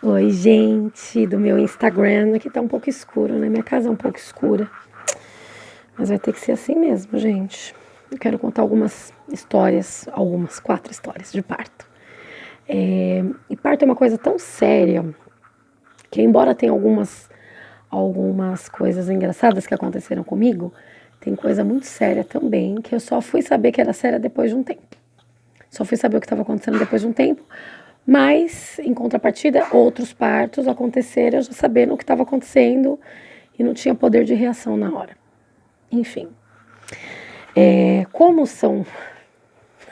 Oi, gente do meu Instagram. Aqui tá um pouco escuro, né? Minha casa é um pouco escura. Mas vai ter que ser assim mesmo, gente. Eu quero contar quatro histórias de parto. E parto é uma coisa tão séria que, embora tenha algumas coisas engraçadas que aconteceram comigo, tem coisa muito séria também que eu só fui saber que era séria depois de um tempo. Só fui saber o que estava acontecendo depois de um tempo, mas, em contrapartida, outros partos aconteceram já sabendo o que estava acontecendo e não tinha poder de reação na hora. Enfim, como são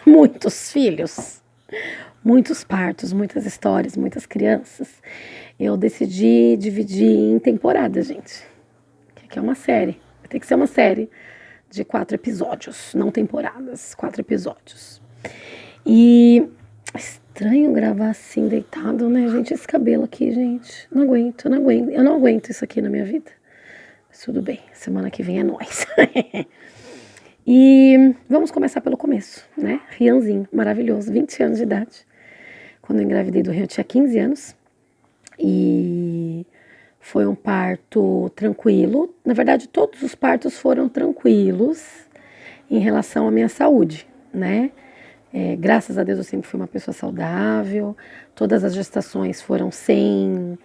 muitos filhos, muitos partos, muitas histórias, muitas crianças, eu decidi dividir em temporadas, gente. Que aqui é uma série. Tem que ser uma série de 4 episódios, não temporadas, 4 episódios. E estranho gravar assim, deitado, né, gente? Esse cabelo aqui, gente. Não aguento, não aguento. Eu não aguento isso aqui na minha vida. Mas tudo bem, semana que vem é nóis. E vamos começar pelo começo, né? Rianzinho, maravilhoso, 20 anos de idade. Quando eu engravidei do Rian, eu tinha 15 anos. E foi um parto tranquilo. Na verdade, todos os partos foram tranquilos em relação à minha saúde, né? Graças a Deus eu sempre fui uma pessoa saudável, todas as gestações foram sem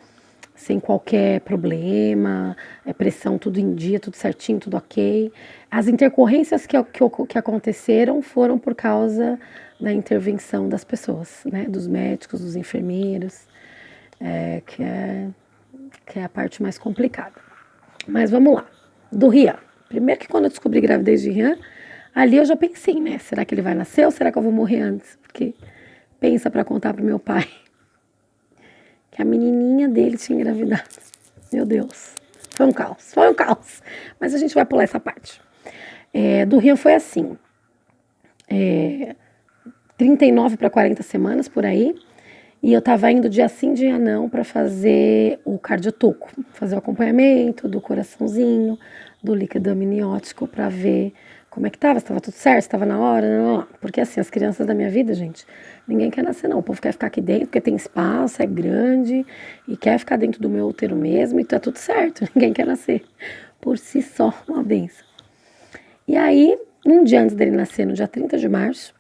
qualquer problema, pressão tudo em dia, tudo certinho, tudo ok. As intercorrências que aconteceram foram por causa da intervenção das pessoas, né? Dos médicos, dos enfermeiros, é, que, é, que é a parte mais complicada. Mas vamos lá, do Rian. Primeiro que quando eu descobri gravidez de Rian, ali eu já pensei, né? Será que ele vai nascer ou será que eu vou morrer antes? Porque pensa para contar pro meu pai que a menininha dele tinha engravidado. Meu Deus, foi um caos, foi um caos. Mas a gente vai pular essa parte. Do Rian foi assim, 39 para 40 semanas por aí. E eu tava indo dia sim, dia não, para fazer o cardiotoco, fazer o acompanhamento do coraçãozinho, do líquido amniótico, para ver como é que tava, se tava tudo certo, se tava na hora, não. Porque assim, as crianças da minha vida, gente, ninguém quer nascer não. O povo quer ficar aqui dentro porque tem espaço, é grande e quer ficar dentro do meu útero mesmo e tá tudo certo. Ninguém quer nascer por si só, uma benção. E aí, um dia antes dele nascer, no dia 30 de março,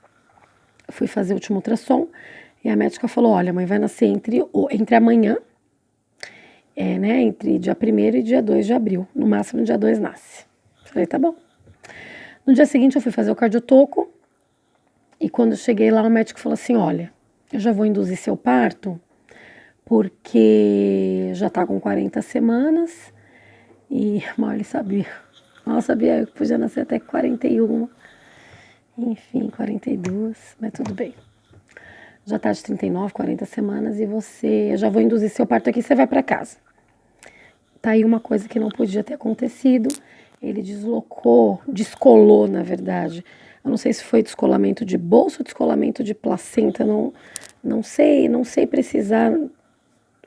eu fui fazer o último ultrassom e a médica falou: olha, a mãe vai nascer entre amanhã, né, entre dia 1º e dia 2 de abril. No máximo, dia 2 nasce. Falei: tá bom. No dia seguinte, eu fui fazer o cardiotoco e quando eu cheguei lá, o médico falou assim: olha, eu já vou induzir seu parto porque já tá com 40 semanas e mal ele sabia. Mal sabia eu que podia nascer até 41. Enfim, 42, mas tudo bem. Já tá de 39, 40 semanas e eu já vou induzir seu parto aqui, você vai para casa. Tá aí uma coisa que não podia ter acontecido. Ele descolou, na verdade. Eu não sei se foi descolamento de bolsa ou descolamento de placenta, não sei precisar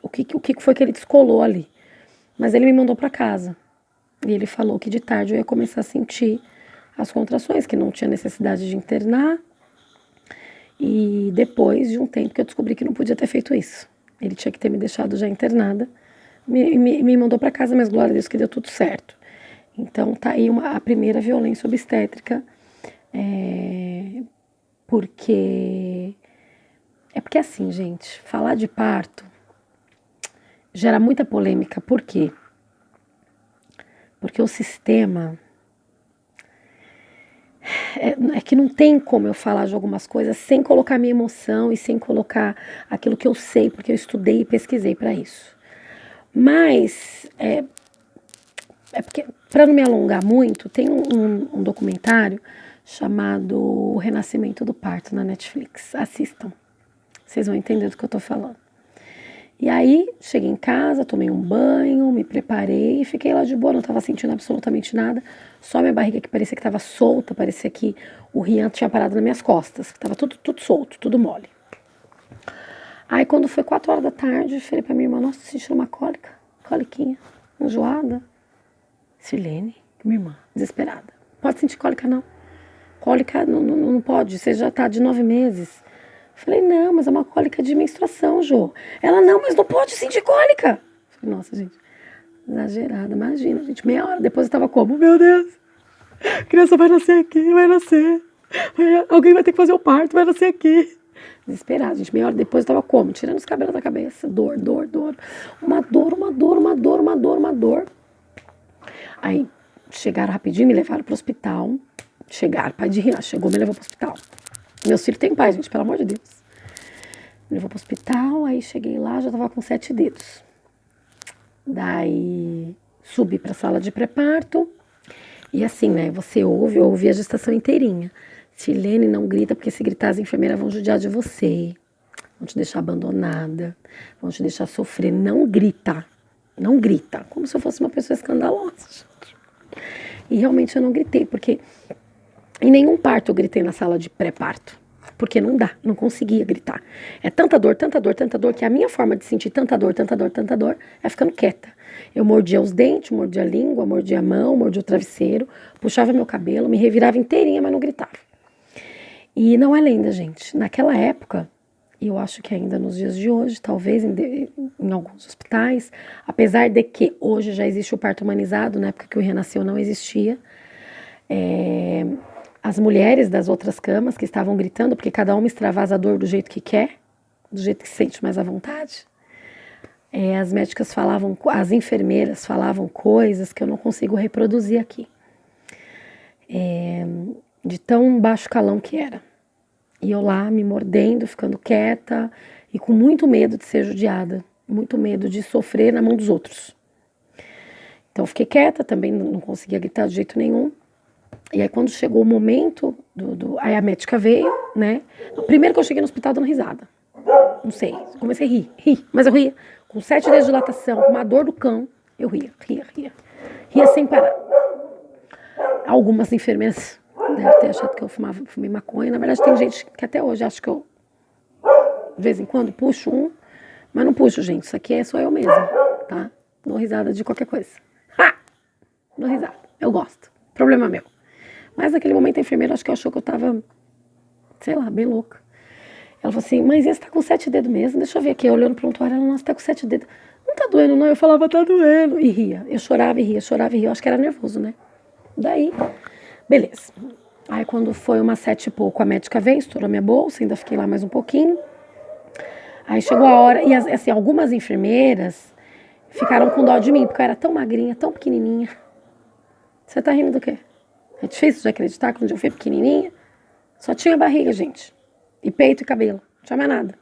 o que foi que ele descolou ali. Mas ele me mandou para casa. E ele falou que de tarde eu ia começar a sentir as contrações, que não tinha necessidade de internar. E depois de um tempo que eu descobri que não podia ter feito isso. Ele tinha que ter me deixado já internada. Me mandou para casa, mas glória a Deus que deu tudo certo. Então tá aí a primeira violência obstétrica, porque é porque assim, gente, falar de parto gera muita polêmica. Por quê? Porque o sistema é que não tem como eu falar de algumas coisas sem colocar minha emoção e sem colocar aquilo que eu sei, porque eu estudei e pesquisei para isso. Mas porque, para não me alongar muito, tem um documentário chamado O Renascimento do Parto na Netflix. Assistam, vocês vão entender do que eu tô falando. E aí, cheguei em casa, tomei um banho, me preparei e fiquei lá de boa, não estava sentindo absolutamente nada. Só minha barriga que parecia que estava solta, parecia que o Rian tinha parado nas minhas costas, que estava tudo solto, tudo mole. Aí, quando foi 4 horas da tarde, eu falei pra minha irmã: nossa, tô sentindo uma cólica, coliquinha, enjoada. Silene, minha irmã, desesperada. Pode sentir cólica, não. Cólica não pode, você já tá de 9 meses. Falei, não, mas é uma cólica de menstruação, Jô. Ela, não, mas não pode sentir cólica. Falei, nossa, gente, exagerada, imagina, gente. Meia hora depois eu tava como, meu Deus, a criança vai nascer aqui, vai nascer. Alguém vai ter que fazer o parto, vai nascer aqui. Desesperada, gente. Meia hora depois eu tava como? Tirando os cabelos da cabeça. Dor, dor, dor. Uma dor, uma dor, uma dor, uma dor, uma dor. Aí chegaram rapidinho, me levaram pro hospital. Chegaram, pai de Rian, chegou, me levou pro hospital. Meus filhos têm pai, gente, pelo amor de Deus. Me levou pro hospital, aí cheguei lá, já tava com 7 dedos. Daí subi pra sala de pré-parto. E assim, né, você ouve, eu ouvi a gestação inteirinha. Silene, não grita, porque se gritar as enfermeiras vão judiar de você. Vão te deixar abandonada, vão te deixar sofrer. Não grita, não grita. Como se eu fosse uma pessoa escandalosa. E realmente eu não gritei, porque em nenhum parto eu gritei na sala de pré-parto. Porque não dá, não conseguia gritar. É tanta dor, tanta dor, tanta dor, que a minha forma de sentir tanta dor, tanta dor, tanta dor, é ficando quieta. Eu mordia os dentes, mordia a língua, mordia a mão, mordia o travesseiro, puxava meu cabelo, me revirava inteirinha, mas não gritava. E não é lenda, gente. Naquela época, e eu acho que ainda nos dias de hoje, talvez em alguns hospitais, apesar de que hoje já existe o parto humanizado, na época que o Rian nasceu não existia, as mulheres das outras camas que estavam gritando, porque cada uma extravasa a dor do jeito que quer, do jeito que se sente mais à vontade, as médicas falavam, as enfermeiras falavam coisas que eu não consigo reproduzir aqui. De tão baixo calão que era. E eu lá me mordendo, ficando quieta e com muito medo de ser judiada, muito medo de sofrer na mão dos outros. Então fiquei quieta, também não conseguia gritar de jeito nenhum. E aí quando chegou o momento, aí a médica veio, né? Primeiro que eu cheguei no hospital dando risada. Não sei, comecei a rir, mas eu ria. Com 7 dedos de dilatação, com uma dor do cão, eu ria. Ria sem parar. Algumas enfermeiras devem ter achado que eu fumei maconha. Na verdade, tem gente que até hoje acha que eu, de vez em quando, puxo um. Mas não puxo, gente. Isso aqui é só eu mesma, tá? Dou risada de qualquer coisa. Dou risada. Eu gosto. Problema meu. Mas naquele momento a enfermeira acho que achou que eu tava, sei lá, bem louca. Ela falou assim, mas esse tá com 7 dedos mesmo? Deixa eu ver aqui. Olhando pro prontuário, ela, nossa, tá com 7 dedos. Não tá doendo, não. Eu falava, tá doendo. E ria. Eu chorava e ria, chorava e ria. Eu acho que era nervoso, né? Daí, beleza. Aí quando foi umas 7 e pouco, a médica veio, estourou minha bolsa, ainda fiquei lá mais um pouquinho. Aí chegou a hora, e assim, algumas enfermeiras ficaram com dó de mim, porque eu era tão magrinha, tão pequenininha. Você tá rindo do quê? É difícil de acreditar que quando eu fui pequenininha, só tinha barriga, gente. E peito e cabelo, não tinha mais nada.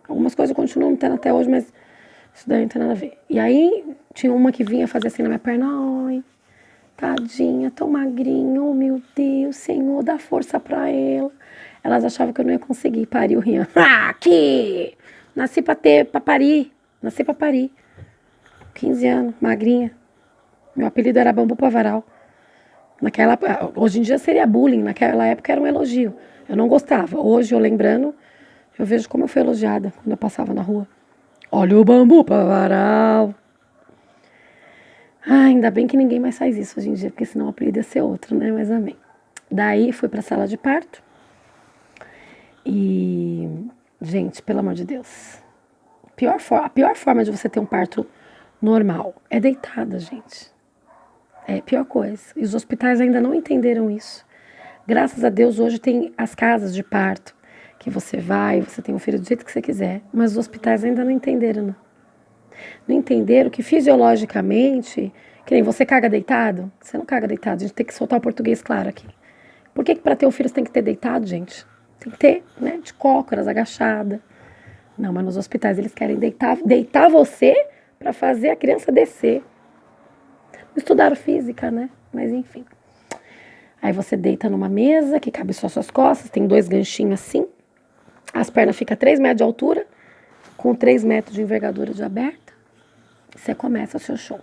Algumas coisas eu continuo não tendo até hoje, mas isso daí não tem nada a ver. E aí tinha uma que vinha fazer assim na minha perna, ai, tadinha, tão magrinha, oh meu Deus, Senhor, dá força pra ela. Elas achavam que eu não ia conseguir parir o Rian. Aqui! Nasci pra parir. Nasci pra parir. 15 anos, magrinha. Meu apelido era Bambu Pavaral. Hoje em dia seria bullying, naquela época era um elogio. Eu não gostava. Hoje, eu lembrando, eu vejo como eu fui elogiada quando eu passava na rua. Olha o Bambu Pavaral. Ainda bem que ninguém mais faz isso hoje em dia, porque senão o apelido ia ser outro, né? Mas amém. Daí fui pra sala de parto. E, gente, pelo amor de Deus. A pior forma de você ter um parto normal é deitada, gente. É a pior coisa. E os hospitais ainda não entenderam isso. Graças a Deus, hoje tem as casas de parto, que você vai, você tem o filho do jeito que você quiser. Mas os hospitais ainda não entenderam, não. Não entenderam que fisiologicamente, que nem você caga deitado, você não caga deitado. A gente tem que soltar o português claro aqui. Por que para ter um filho você tem que ter deitado, gente? Tem que ter, né? De cócoras, agachada. Não, mas nos hospitais eles querem deitar você para fazer a criança descer. Estudaram física, né? Mas enfim. Aí você deita numa mesa que cabe só suas costas, tem 2 ganchinhos assim. As pernas ficam 3 metros de altura, com 3 metros de envergadura de aberta. Você começa o seu show.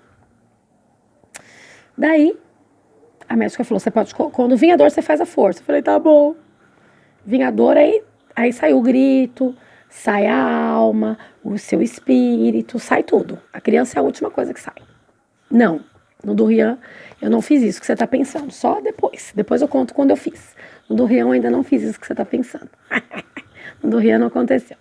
Daí, a médica falou, você pode, quando vir a dor, você faz a força. Eu falei, tá bom. Vinha a dor, aí saiu o grito, sai a alma, o seu espírito, sai tudo. A criança é a última coisa que sai. Não, no do Rian eu não fiz isso que você tá pensando, só depois. Depois eu conto quando eu fiz. No do Rian eu ainda não fiz isso que você tá pensando. Do Rian não aconteceu.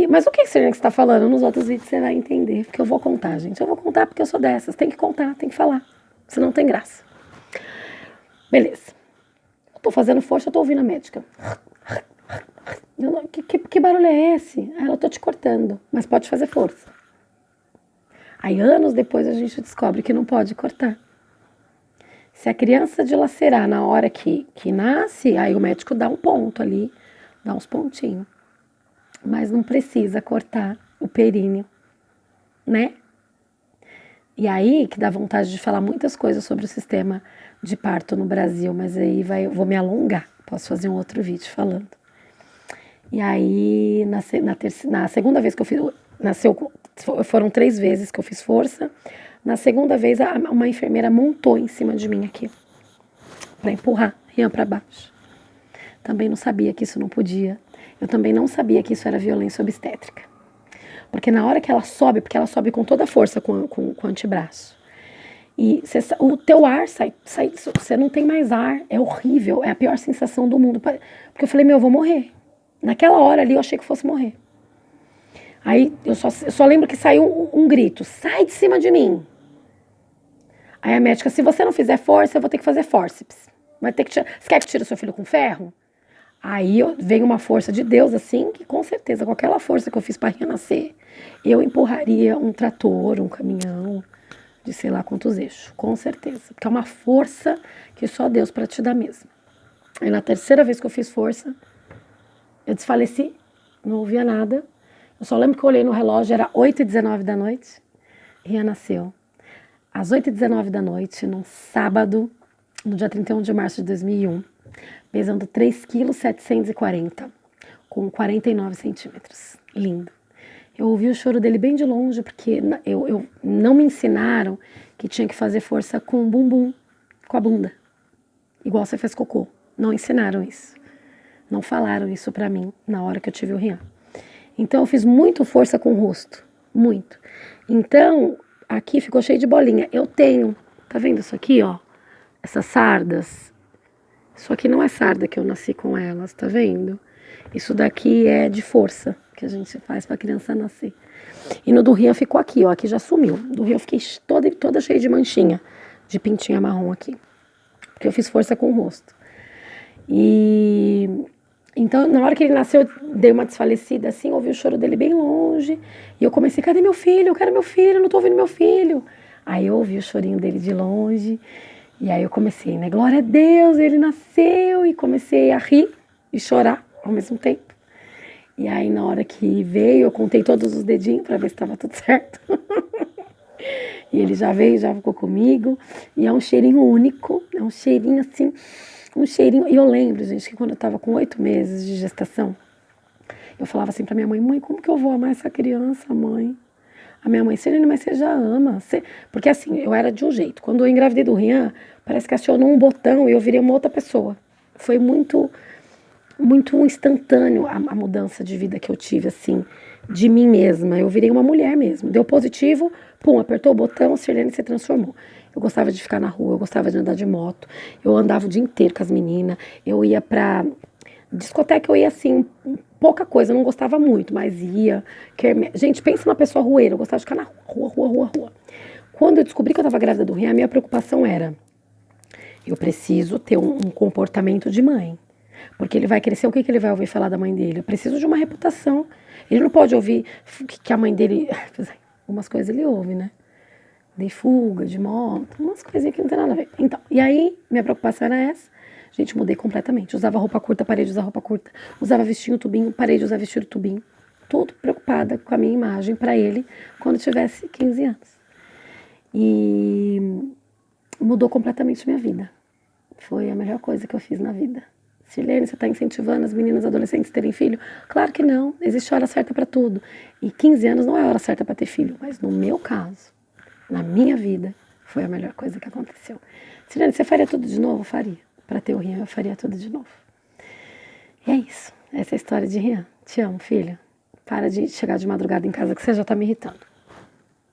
Mas o que você está falando? Nos outros vídeos você vai entender, porque eu vou contar, gente. Eu vou contar porque eu sou dessas. Tem que contar, tem que falar. Senão não tem graça. Beleza. Eu tô fazendo força, eu tô ouvindo a médica. Que barulho é esse? Ela, eu tô te cortando, mas pode fazer força. Aí, anos depois, a gente descobre que não pode cortar. Se a criança dilacerar na hora que nasce, aí o médico dá um ponto ali, dá uns pontinhos. Mas não precisa cortar o períneo, né? E aí que dá vontade de falar muitas coisas sobre o sistema de parto no Brasil, mas aí eu vou me alongar. Posso fazer um outro vídeo falando. E aí, na segunda vez que eu fiz, foram 3 vezes que eu fiz força. Na segunda vez, uma enfermeira montou em cima de mim aqui, para empurrar Rian para baixo. Também não sabia que isso não podia. Eu também não sabia que isso era violência obstétrica. Porque na hora que ela sobe, porque ela sobe com toda a força com o antebraço. E o teu ar sai, você não tem mais ar, é horrível, é a pior sensação do mundo. Porque eu falei, eu vou morrer. Naquela hora ali eu achei que fosse morrer. Aí eu só lembro que saiu um grito, sai de cima de mim. Aí a médica, se você não fizer força, eu vou ter que fazer fórceps. Você quer que tire o seu filho com ferro? Aí veio uma força de Deus, assim, que com certeza, com aquela força que eu fiz para renascer, eu empurraria um trator, um caminhão, de sei lá quantos eixos, com certeza. Porque é uma força que só Deus para te dar mesmo. Aí na terceira vez que eu fiz força, eu desfaleci, não ouvia nada. Eu só lembro que eu olhei no relógio, era 8h19 da noite, e Rian nasceu. Às 8h19 da noite, num sábado, no dia 31 de março de 2001, pesando 3,740 kg, com 49 centímetros. Lindo. Eu ouvi o choro dele bem de longe, porque não me ensinaram que tinha que fazer força com o bumbum, com a bunda, igual você fez cocô. Não ensinaram isso. Não falaram isso pra mim na hora que eu tive o Rian. Então eu fiz muito força com o rosto, muito. Então aqui ficou cheio de bolinha. Eu tenho, tá vendo isso aqui, ó? Essas sardas. Isso aqui não é sarda que eu nasci com elas, tá vendo? Isso daqui é de força que a gente faz pra criança nascer. E no do Rian ficou aqui, ó, aqui já sumiu. Do Rian eu fiquei toda cheia de manchinha, de pintinha marrom aqui. Porque eu fiz força com o rosto. Então, na hora que ele nasceu, eu dei uma desfalecida assim, ouvi o choro dele bem longe. E eu comecei, cadê meu filho? Eu quero meu filho, não tô ouvindo meu filho. Aí eu ouvi o chorinho dele de longe. E aí eu comecei, né? Glória a Deus, ele nasceu. E comecei a rir e chorar ao mesmo tempo. E aí na hora que veio, eu contei todos os dedinhos para ver se estava tudo certo. E ele já veio, já ficou comigo. E é um cheirinho único, é um cheirinho assim... Um cheirinho, e eu lembro, gente, que quando eu tava com 8 meses de gestação, eu falava assim pra minha mãe, como que eu vou amar essa criança, mãe? A minha mãe, Sirene, mas você já ama. Porque assim, eu era de um jeito. Quando eu engravidei do Rian, parece que acionou um botão e eu virei uma outra pessoa. Foi muito instantâneo a mudança de vida que eu tive, assim, de mim mesma. Eu virei uma mulher mesmo. Deu positivo, pum, apertou o botão, Sirene se transformou. Eu gostava de ficar na rua, eu gostava de andar de moto, eu andava o dia inteiro com as meninas, eu ia pra discoteca, eu ia assim, pouca coisa, eu não gostava muito, mas ia. Gente, pensa numa pessoa rueira, eu gostava de ficar na rua. Quando eu descobri que eu estava grávida do Rian, a minha preocupação era, eu preciso ter um comportamento de mãe, porque ele vai crescer, o que ele vai ouvir falar da mãe dele? Eu preciso de uma reputação, ele não pode ouvir que a mãe dele, algumas coisas ele ouve, né? De fuga, de moto, umas coisinhas que não tem nada a ver. Então, e aí, minha preocupação era essa. Gente, mudei completamente. Usava roupa curta, parei de usar roupa curta. Usava vestinho tubinho, parei de usar vestido tubinho. Tudo preocupada com a minha imagem para ele quando tivesse 15 anos. E mudou completamente minha vida. Foi a melhor coisa que eu fiz na vida. Sirlene, você está incentivando as meninas adolescentes a terem filho? Claro que não. Existe hora certa para tudo. E 15 anos não é a hora certa para ter filho. Mas no meu caso, na minha vida, foi a melhor coisa que aconteceu. Sirene, você faria tudo de novo? Faria. Para ter o Rian, eu faria tudo de novo. E é isso. Essa é a história de Rian. Te amo, filha. Para de chegar de madrugada em casa que você já tá me irritando.